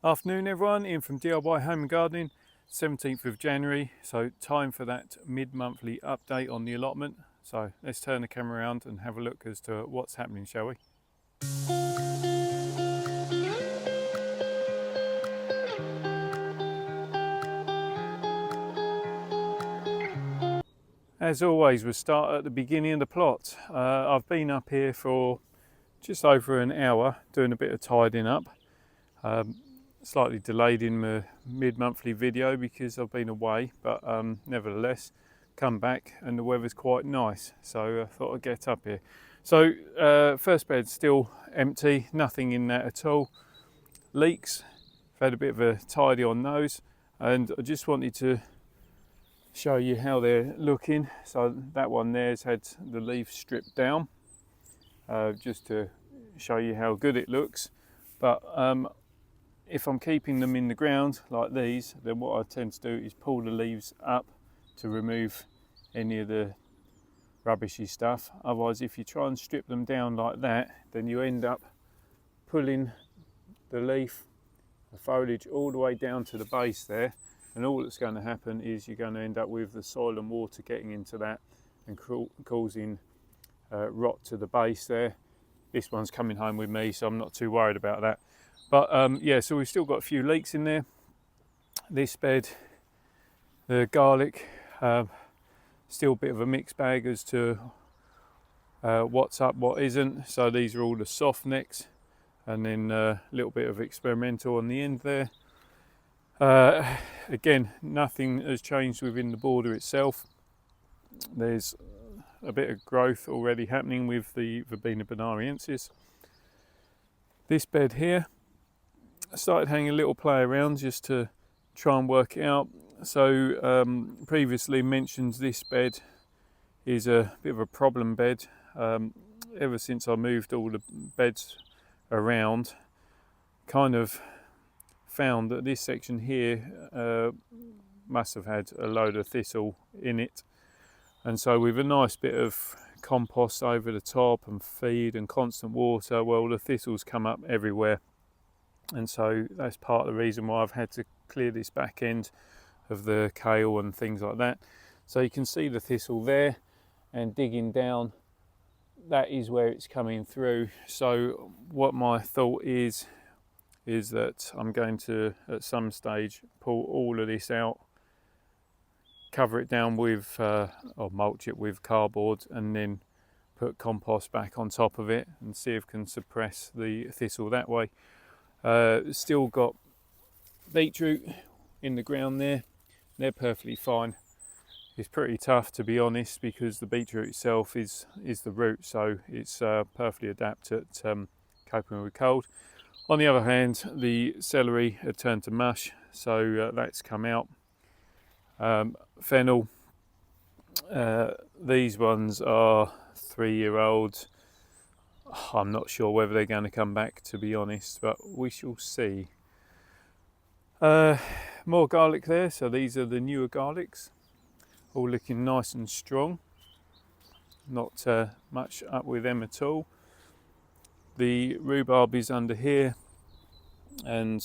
Afternoon everyone, Ian from DIY Home and Gardening, 17th of January, so time for that mid-monthly update on the allotment. So let's turn the camera around and have a look as to what's happening, shall we? As always, we'll start at the beginning of the plot. I've been up here for just over an hour doing a bit of tidying up. Slightly delayed in my mid-monthly video because I've been away, but nevertheless come back and the weather's quite nice, so I thought I'd get up here. So first bed's still empty, nothing in that at all. Leeks, I've had a bit of a tidy on those, and I just wanted to show you how they're looking. So that one there's had the leaf stripped down, just to show you how good it looks. But if I'm keeping them in the ground like these, then what I tend to do is pull the leaves up to remove any of the rubbishy stuff. Otherwise, if you try and strip them down like that, then you end up pulling the leaf, the foliage, all the way down to the base there, and all that's going to happen is you're going to end up with the soil and water getting into that and causing rot to the base there. This one's coming home with me, so I'm not too worried about that. But yeah, so we've still got a few leeks in there. This bed, the garlic, still a bit of a mixed bag as to what's up, what isn't. So these are all the soft necks, and then a little bit of experimental on the end there. Again, nothing has changed within the border itself. There's a bit of growth already happening with the Verbena bonariensis. This bed here, I started having a little play around just to try and work it out. So previously mentioned this bed is a bit of a problem bed. Ever since I moved all the beds around, kind of found that this section here must have had a load of thistle in it. And so with a nice bit of compost over the top and feed and constant water, well, the thistles come up everywhere. And so that's part of the reason why I've had to clear this back end of the kale and things like that. So you can see the thistle there, and digging down, that is where it's coming through. So what my thought is that I'm going to, at some stage, pull all of this out, cover it down with, or mulch it with cardboard, and then put compost back on top of it and see if I can suppress the thistle that way. Still got beetroot in the ground there. They're perfectly fine. It's pretty tough, to be honest, because the beetroot itself is the root, so it's perfectly adept at coping with cold. On the other hand, the celery had turned to mush, so that's come out. Fennel, these ones are 3-year-olds. I'm not sure whether they're going to come back, to be honest, but we shall see. More garlic there, so these are the newer garlics, all looking nice and strong. Not much up with them at all. The rhubarb is under here, and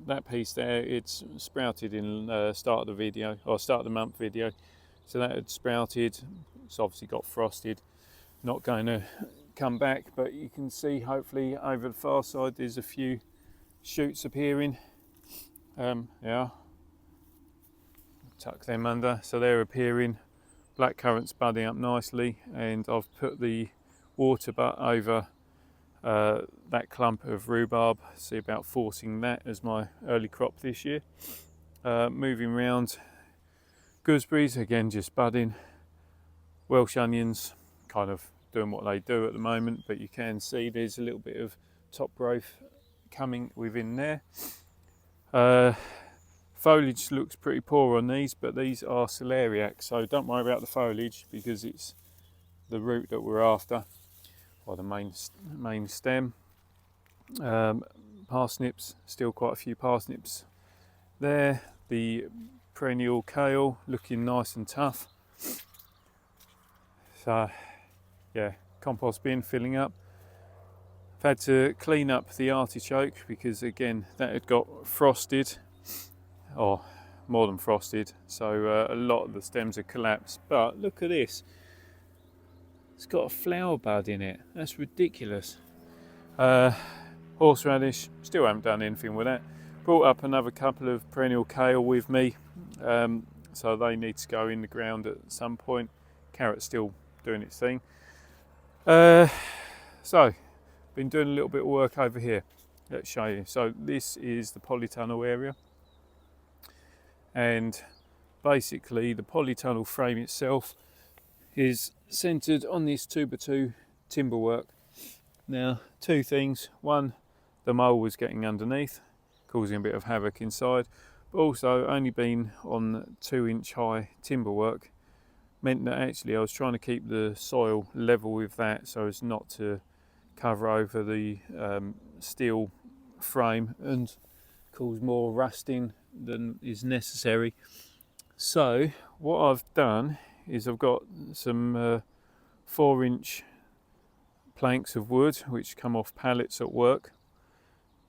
that piece there, it's sprouted in start of the video, or start of the month video. So that had sprouted, it's obviously got frosted, not going to come back, but you can see hopefully over the far side there's a few shoots appearing. Yeah, tuck them under, so they're appearing. Blackcurrant's budding up nicely, and I've put the water butt over that clump of rhubarb, see about forcing that as my early crop this year. Moving round, gooseberries again just budding. Welsh onions kind of doing what they do at the moment, but you can see there's a little bit of top growth coming within there. Foliage looks pretty poor on these, but these are celeriac, so don't worry about the foliage because it's the root that we're after, or the main stem. Parsnips, still quite a few parsnips there. The perennial kale looking nice and tough. So yeah, compost bin filling up. I've had to clean up the artichoke because again that had got frosted, or more than frosted, so a lot of the stems had collapsed. But look at this, it's got a flower bud in it. That's ridiculous. Horseradish, still haven't done anything with that. Brought up another couple of perennial kale with me, so they need to go in the ground at some point. Carrot's still doing its thing. So been doing a little bit of work over here. Let's show you. So this is the polytunnel area, and basically the polytunnel frame itself is centered on this 2x2 timber work. Now, two things: one, the mole was getting underneath, causing a bit of havoc inside, but also only being on 2-inch high timber work meant that actually I was trying to keep the soil level with that so as not to cover over the steel frame and cause more rusting than is necessary. So what I've done is I've got some 4-inch planks of wood which come off pallets at work,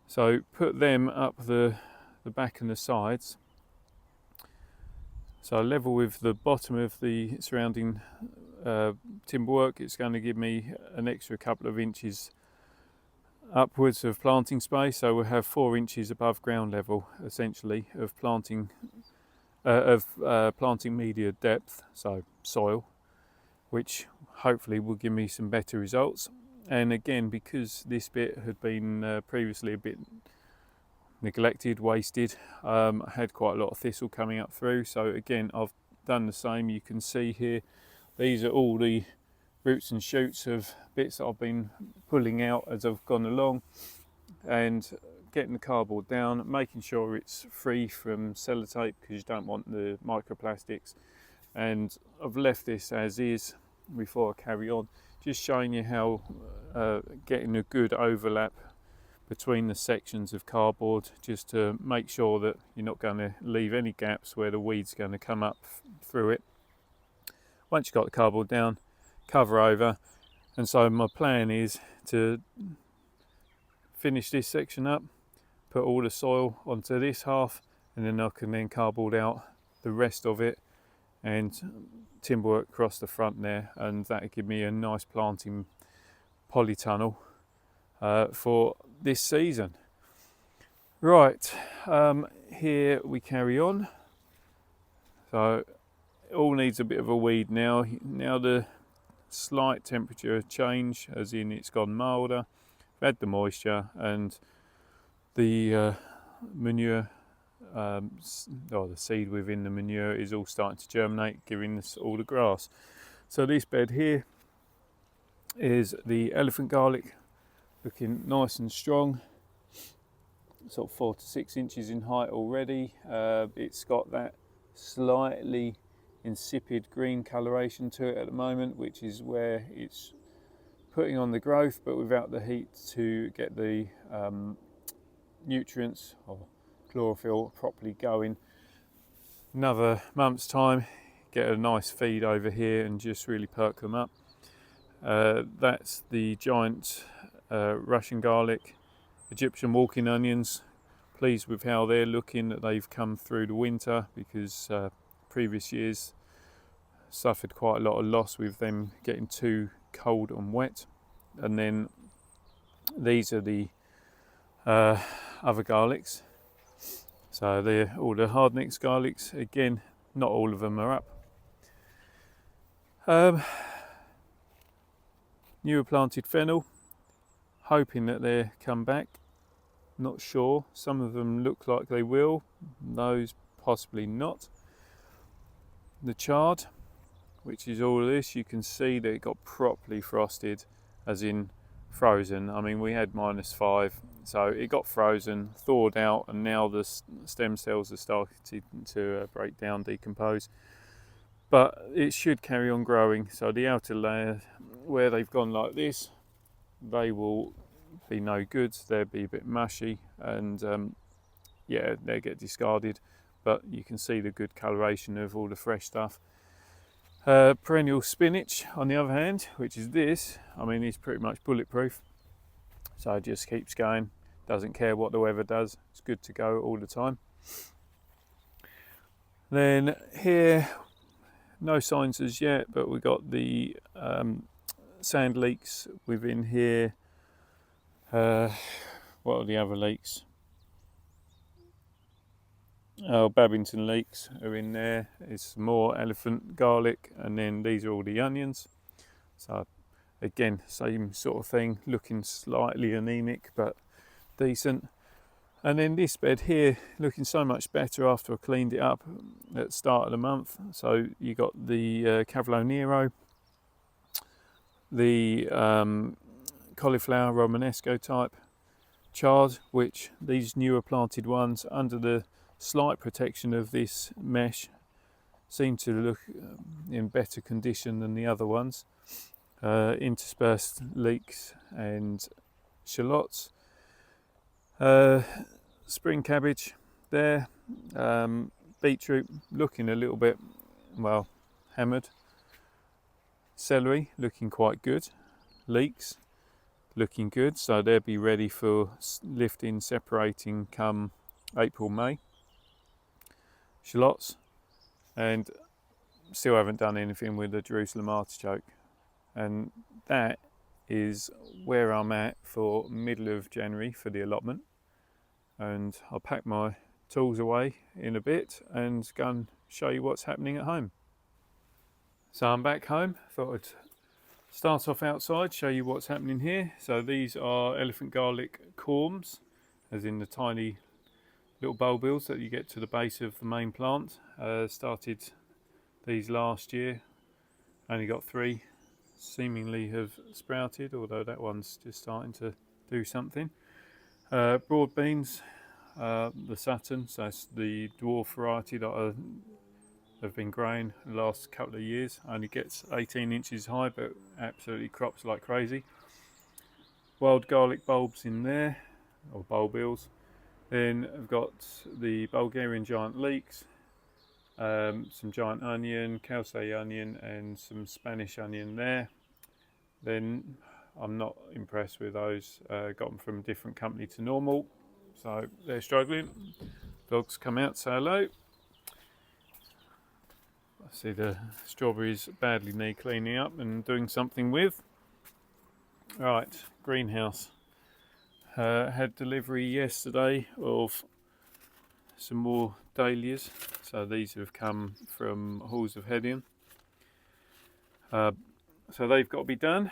so put them up the back and the sides, so level with the bottom of the surrounding timber work. It's going to give me an extra couple of inches upwards of planting space, so we'll have 4 inches above ground level essentially of planting media depth, so soil, which hopefully will give me some better results. And again, because this bit had been previously a bit neglected, wasted, I had quite a lot of thistle coming up through, so again I've done the same. You can see here, these are all the roots and shoots of bits that I've been pulling out as I've gone along, and getting the cardboard down, making sure it's free from sellotape because you don't want the microplastics. And I've left this as is before I carry on, just showing you how getting a good overlap between the sections of cardboard, just to make sure that you're not going to leave any gaps where the weed's going to come up through it. Once you've got the cardboard down, cover over. And so my plan is to finish this section up, put all the soil onto this half, and then I can then cardboard out the rest of it and timber work across the front there, and that'll give me a nice planting polytunnel for this season. Right, here we carry on. So it all needs a bit of a weed now. Now the slight temperature change, as in it's gone milder, we've had the moisture, and the manure, or the seed within the manure is all starting to germinate, giving us all the grass. So this bed here is the elephant garlic, looking nice and strong, sort of 4 to 6 inches in height already. It's got that slightly insipid green coloration to it at the moment, which is where it's putting on the growth, but without the heat to get the nutrients or chlorophyll properly going. Another month's time, get a nice feed over here and just really perk them up. That's the giant Russian garlic, Egyptian walking onions. Pleased with how they're looking, that they've come through the winter, because previous years suffered quite a lot of loss with them getting too cold and wet. And then these are the other garlics. So they're all the hardnecks garlics. Again, not all of them are up. Newer planted fennel, hoping that they come back. Not sure. Some of them look like they will, those possibly not. The chard, which is all of this, you can see that it got properly frosted, as in frozen. I mean, we had -5, so it got frozen, thawed out, and now the stem cells are starting to break down, decompose. But it should carry on growing. So the outer layer, where they've gone like this, they will be no good. They'll be a bit mushy, and yeah, they get discarded. But you can see the good coloration of all the fresh stuff. Perennial spinach, on the other hand, which is this, I mean, it's pretty much bulletproof. so it just keeps going, doesn't care what the weather does, it's good to go all the time. Then here, no signs as yet, but we got the sand leaks within here. What are the other leaks? Oh, Babington leeks are in there. It's more elephant garlic, and then these are all the onions. So again, same sort of thing, looking slightly anemic but decent. And then this bed here looking so much better after I cleaned it up at the start of the month. So you got the Cavolo Nero, the cauliflower Romanesco type chard, which these newer planted ones, under the slight protection of this mesh, seem to look in better condition than the other ones. Interspersed leeks and shallots. Spring cabbage there. Beetroot looking a little bit, well, hammered. Celery looking quite good. Leeks looking good, so they'll be ready for lifting, separating come April, May. Shallots, and still haven't done anything with the Jerusalem artichoke. And that is where I'm at for middle of January for the allotment. And I'll pack my tools away in a bit and go and show you what's happening at home. So I'm back home. Thought I'd start off outside, show you what's happening here. So these are elephant garlic corms, as in the tiny little bulbils that you get to the base of the main plant. Started these last year, only got 3, seemingly have sprouted, although that one's just starting to do something. Broad beans, the Saturn, so that's the dwarf variety that have been growing the last couple of years. Only gets 18 inches high, but absolutely crops like crazy. Wild garlic bulbs in there, or bulbils. Then I've got the Bulgarian giant leeks, some giant onion, Calce onion, and some Spanish onion there. Then I'm not impressed with those. Got them from a different company to normal, so they're struggling. Dogs come out, say hello. I see the strawberries badly need cleaning up and doing something with. Right, greenhouse. Had delivery yesterday of some more dahlias, so these have come from Halls of Hedion. So they've got to be done,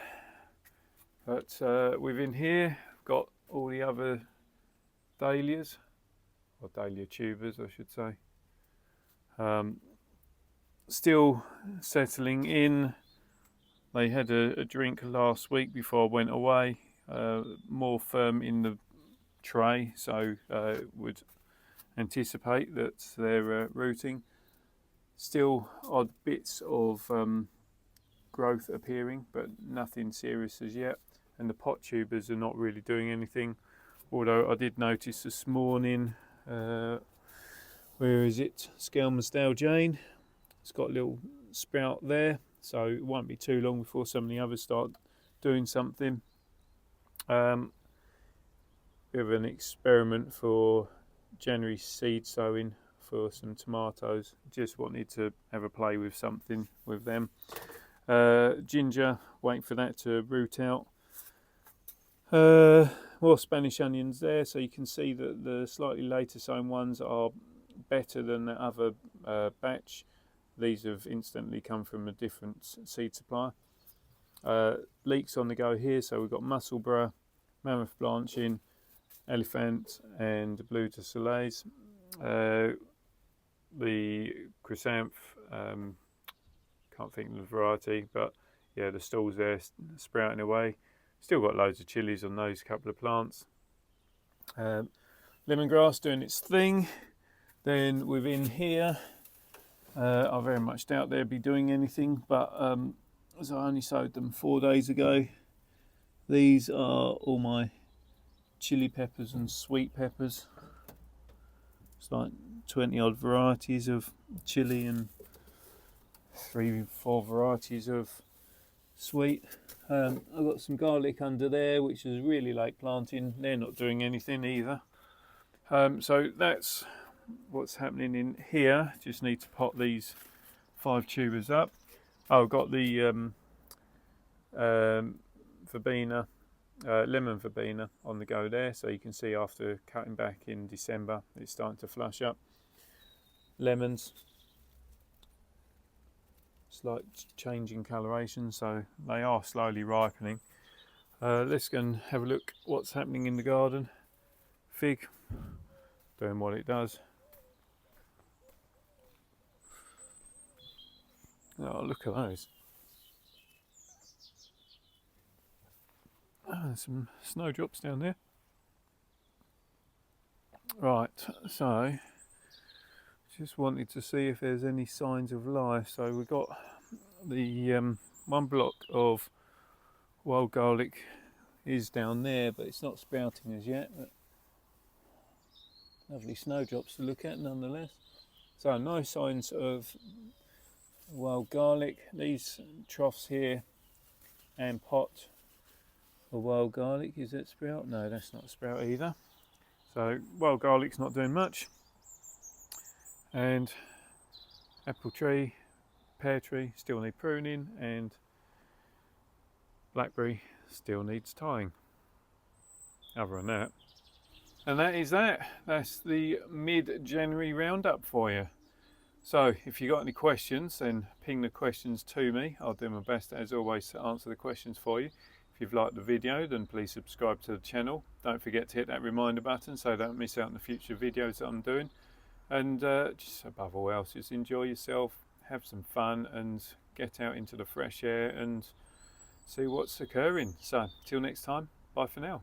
but within here I've got all the other dahlias, or dahlia tubers I should say. Still settling in. They had a drink last week before I went away. More firm in the tray, so would anticipate that they're rooting. Still odd bits of growth appearing, but nothing serious as yet. And the pot tubers are not really doing anything, although I did notice this morning, where is it, Skelmersdale Jane, it's got a little sprout there, so it won't be too long before some of the others start doing something. Bit of an experiment for January seed sowing for some tomatoes. Just wanted to have a play with something with them. Ginger, waiting for that to root out. More Spanish onions there, so you can see that the slightly later sown ones are better than the other batch. These have instantly come from a different seed supplier. Leeks on the go here, so we've got Musselburgh, Mammoth Blanching, Elephant and Blue de Soleils. The Chrysanth, can't think of the variety, but yeah, the stalls there sprouting away. Still got loads of chilies on those couple of plants. Lemongrass doing its thing. Then within here, I very much doubt they'll be doing anything, but as I only sowed them 4 days ago, these are all my chili peppers and sweet peppers. It's like 20 odd varieties of chili and 3-4 varieties of sweet. I've got some garlic under there, which is really late planting. They're not doing anything either. So that's what's happening in here. Just need to pot these 5 tubers up. I've got the verbena, lemon verbena on the go there, so you can see after cutting back in December it's starting to flush up. Lemons, slight change in coloration, so they are slowly ripening. Let's go and have a look what's happening in the garden. Fig, doing what it does. Oh, look at those. Some snowdrops down there. Right, so just wanted to see if there's any signs of life. So we've got the one block of wild garlic is down there, but it's not sprouting as yet. But lovely snowdrops to look at nonetheless. So no signs of wild garlic. These troughs here and pot for wild garlic, is that sprout? No, that's not a sprout either. So wild garlic's not doing much. And apple tree, pear tree still need pruning, and blackberry still needs tying. Other than that. And that is that. That's the mid-January roundup for you. So if you got any questions, then ping the questions to me. I'll do my best as always to answer the questions for you. If you've liked the video, then please subscribe to the channel. Don't forget to hit that reminder button so don't miss out on the future videos that I'm doing. And just above all else, just enjoy yourself, have some fun, and get out into the fresh air and see what's occurring. So till next time, bye for now.